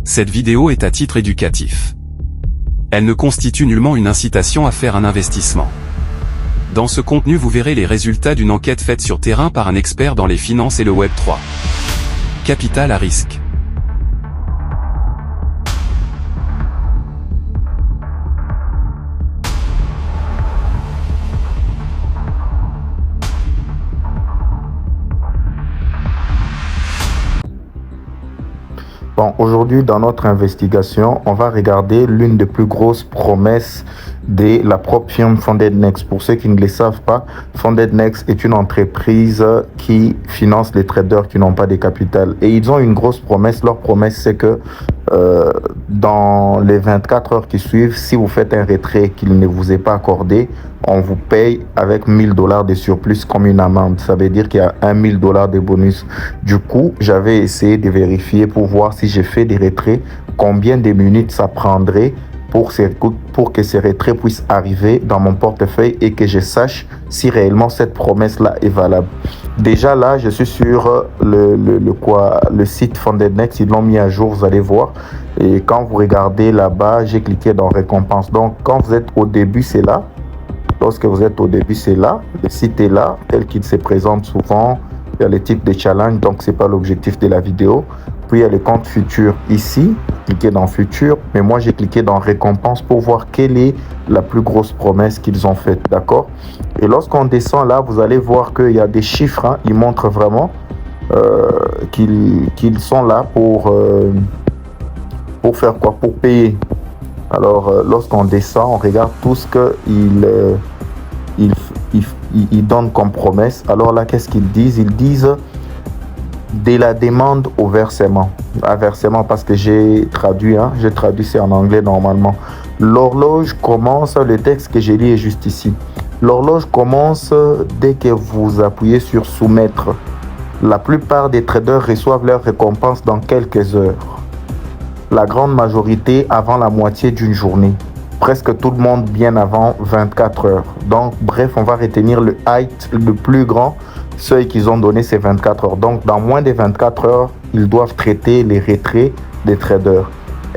Cette vidéo est à titre éducatif. Elle ne constitue nullement une incitation à faire un investissement. Dans ce contenu vous verrez les résultats d'une enquête faite sur terrain par un expert dans les finances et le Web 3. Capital à risque. Bon, aujourd'hui, dans notre investigation, on va regarder l'une des plus grosses promesses de la propre firme FoundedNext. Pour ceux qui ne le savent pas, FoundedNext est une entreprise qui finance les traders qui n'ont pas de capital. Et ils ont une grosse promesse. Leur promesse, c'est que dans les 24 heures qui suivent, si vous faites un retrait qu'il ne vous est pas accordé, on vous paye avec $1000 de surplus comme une amende. Ça veut dire qu'il y a $1000 de bonus. Du coup, j'avais essayé de vérifier pour voir si j'ai fait des retraits, combien de minutes ça prendrait pour que ces retraits puissent arriver dans mon portefeuille et que je sache si réellement cette promesse-là est valable. Déjà là, je suis sur le site FoundedNext, ils l'ont mis à jour, vous allez voir. Et quand vous regardez là-bas, j'ai cliqué dans récompense. Donc quand vous êtes au début, c'est là. Lorsque vous êtes au début, c'est là. Le site est là, tel qu'il se présente souvent. Il y a les types de challenges, donc c'est pas l'objectif de la vidéo. Puis il y a les comptes futurs ici. Cliquez dans futur, mais moi j'ai cliqué dans récompense pour voir quelle est la plus grosse promesse qu'ils ont faite, d'accord? Et lorsqu'on descend là, vous allez voir qu'il y a des chiffres, hein, ils montrent vraiment qu'ils sont là pour faire quoi? Pour payer. Alors lorsqu'on descend, on regarde tout ce qu'ils donnent comme promesse. Alors là, qu'est-ce qu'ils disent? Ils disent de la demande au versement. À versement parce que j'ai traduit, hein, j'ai traduit, c'est en anglais normalement. L'horloge commence, le texte que j'ai lu est juste ici. L'horloge commence dès que vous appuyez sur soumettre. La plupart des traders reçoivent leur récompense dans quelques heures. La grande majorité avant la moitié d'une journée. Presque tout le monde bien avant 24 heures. Donc bref, on va retenir le height le plus grand. Ceux qu'ils ont donné, c'est 24 heures. Donc, dans moins de 24 heures, ils doivent traiter les retraits des traders.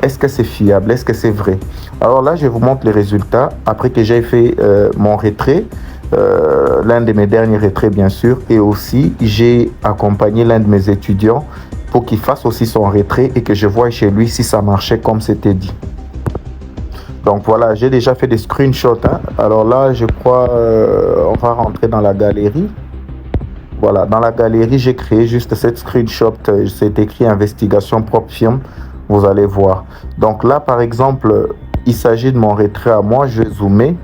Est-ce que c'est fiable? Est-ce que c'est vrai? Alors là, je vous montre les résultats. Après que j'ai fait mon retrait, l'un de mes derniers retraits, bien sûr. Et aussi, j'ai accompagné l'un de mes étudiants pour qu'il fasse aussi son retrait et que je voie chez lui si ça marchait comme c'était dit. Donc voilà, j'ai déjà fait des screenshots, hein. Alors là, je crois, on va rentrer dans la galerie. Voilà, dans la galerie, j'ai créé juste cette screenshot. C'est écrit investigation propre firme. Vous allez voir. Donc là, par exemple, il s'agit de mon retrait à moi. Je vais zoomer.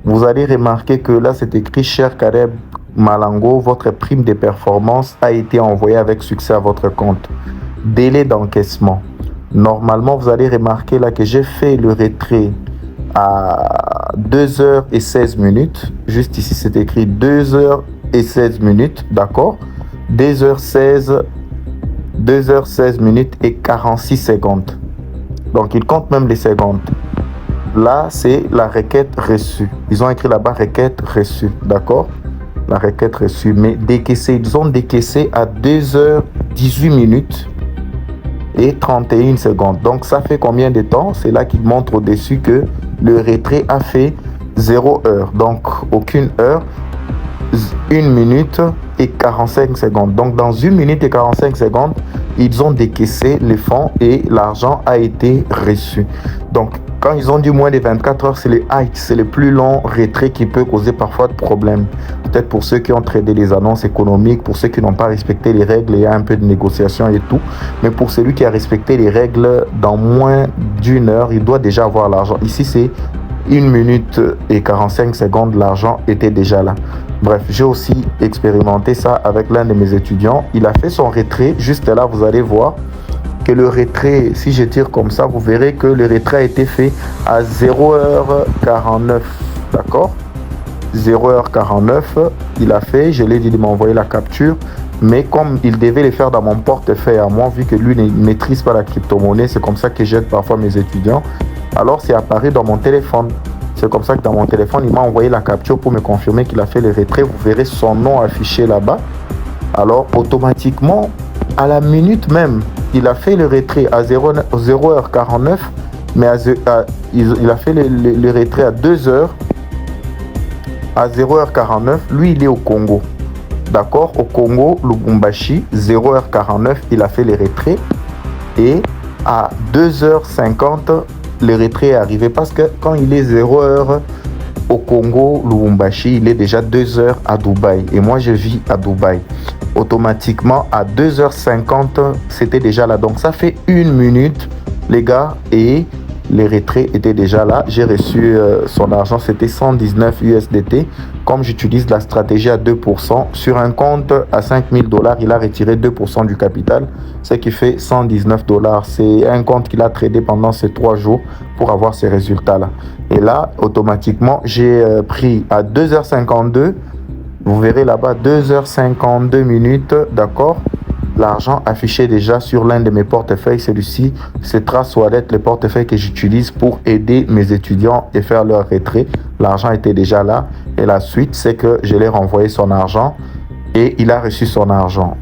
Vous allez remarquer que là, c'est écrit cher Caleb Malango, votre prime de performance a été envoyée avec succès à votre compte. Délai d'encaissement. Normalement, vous allez remarquer là que j'ai fait le retrait à 2h16. Juste ici, c'est écrit 2h16, d'accord? 2h16 minutes et 46 secondes. Donc, ils comptent même les secondes. Là, c'est la requête reçue. Ils ont écrit là-bas requête reçue, d'accord? La requête reçue, mais décaissée. Ils ont décaissé à 2h18 minutes et 31 secondes. Donc, ça fait combien de temps? C'est là qu'ils montrent au-dessus que le retrait a fait 0 heure. Donc, aucune heure. 1 minute et 45 secondes. Donc, dans 1 minute et 45 secondes, ils ont décaissé les fonds et l'argent a été reçu. Donc, quand ils ont dit moins de 24 heures, c'est le height, c'est le plus long retrait qui peut causer parfois de problèmes. Peut-être pour ceux qui ont tradé les annonces économiques, pour ceux qui n'ont pas respecté les règles, il y a un peu de négociation et tout. Mais pour celui qui a respecté les règles, dans moins d'1 heure, il doit déjà avoir l'argent. Ici, c'est 1 minute et 45 secondes, l'argent était déjà là. Bref, j'ai aussi expérimenté ça avec l'un de mes étudiants. Il a fait son retrait. Juste là, vous allez voir que le retrait, si je tire comme ça, vous verrez que le retrait a été fait à 0h49. D'accord? 0h49, il a fait. Je l'ai dit de m'envoyer la capture. Mais comme il devait les faire dans mon portefeuille à moi, vu que lui ne maîtrise pas la crypto-monnaie, c'est comme ça que j'aide parfois mes étudiants. Alors, c'est apparu dans mon téléphone. C'est comme ça que dans mon téléphone, il m'a envoyé la capture pour me confirmer qu'il a fait le retrait. Vous verrez son nom affiché là-bas. Alors, automatiquement, à la minute même, il a fait le retrait à 0h49, mais il a fait le retrait à 2h à 0h49. Lui, il est au Congo. D'accord, au Congo, Lubumbashi, 0h49, il a fait les retraits. Et à 2h50, le retrait est arrivé parce que quand il est 0h au Congo, Lubumbashi, il est déjà 2h à Dubaï. Et moi, je vis à Dubaï. Automatiquement, à 2h50, c'était déjà là. Donc, ça fait 1 minute, les gars, et les retraits étaient déjà là. J'ai reçu son argent, c'était 119 USDT. Comme j'utilise la stratégie à 2%, sur un compte à 5000 $, il a retiré 2% du capital, ce qui fait 119 $. C'est un compte qu'il a tradé pendant ces 3 jours pour avoir ces résultats-là. Et là, automatiquement, j'ai pris à 2h52, vous verrez là-bas, 2h52 minutes, d'accord? L'argent affiché déjà sur l'un de mes portefeuilles, celui-ci, c'est Trace Wallet, le portefeuille que j'utilise pour aider mes étudiants et faire leur retrait. L'argent était déjà là. Et la suite, c'est que je l'ai renvoyé son argent et il a reçu son argent.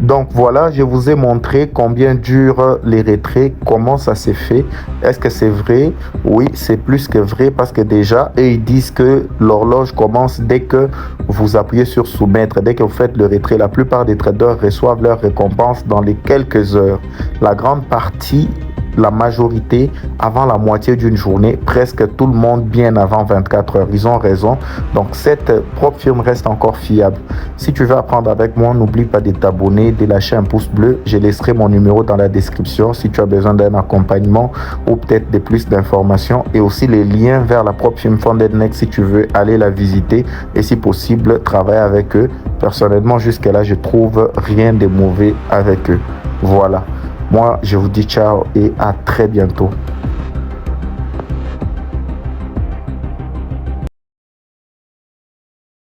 Donc voilà, je vous ai montré combien durent les retraits, comment ça s'est fait. Est-ce que c'est vrai? Oui, c'est plus que vrai parce que déjà, eux, ils disent que l'horloge commence dès que vous appuyez sur soumettre, dès que vous faites le retrait. La plupart des traders reçoivent leur récompense dans les quelques heures. La grande partie, la majorité, avant la moitié d'une journée, presque tout le monde bien avant 24 heures. Ils ont raison. Donc, cette propre firme reste encore fiable. Si tu veux apprendre avec moi, n'oublie pas de t'abonner, de lâcher un pouce bleu. Je laisserai mon numéro dans la description si tu as besoin d'un accompagnement ou peut-être de plus d'informations et aussi les liens vers la propre firme FoundedNext si tu veux aller la visiter et si possible, travailler avec eux. Personnellement, jusqu'à là, je trouve rien de mauvais avec eux. Voilà. Moi, je vous dis ciao et à très bientôt.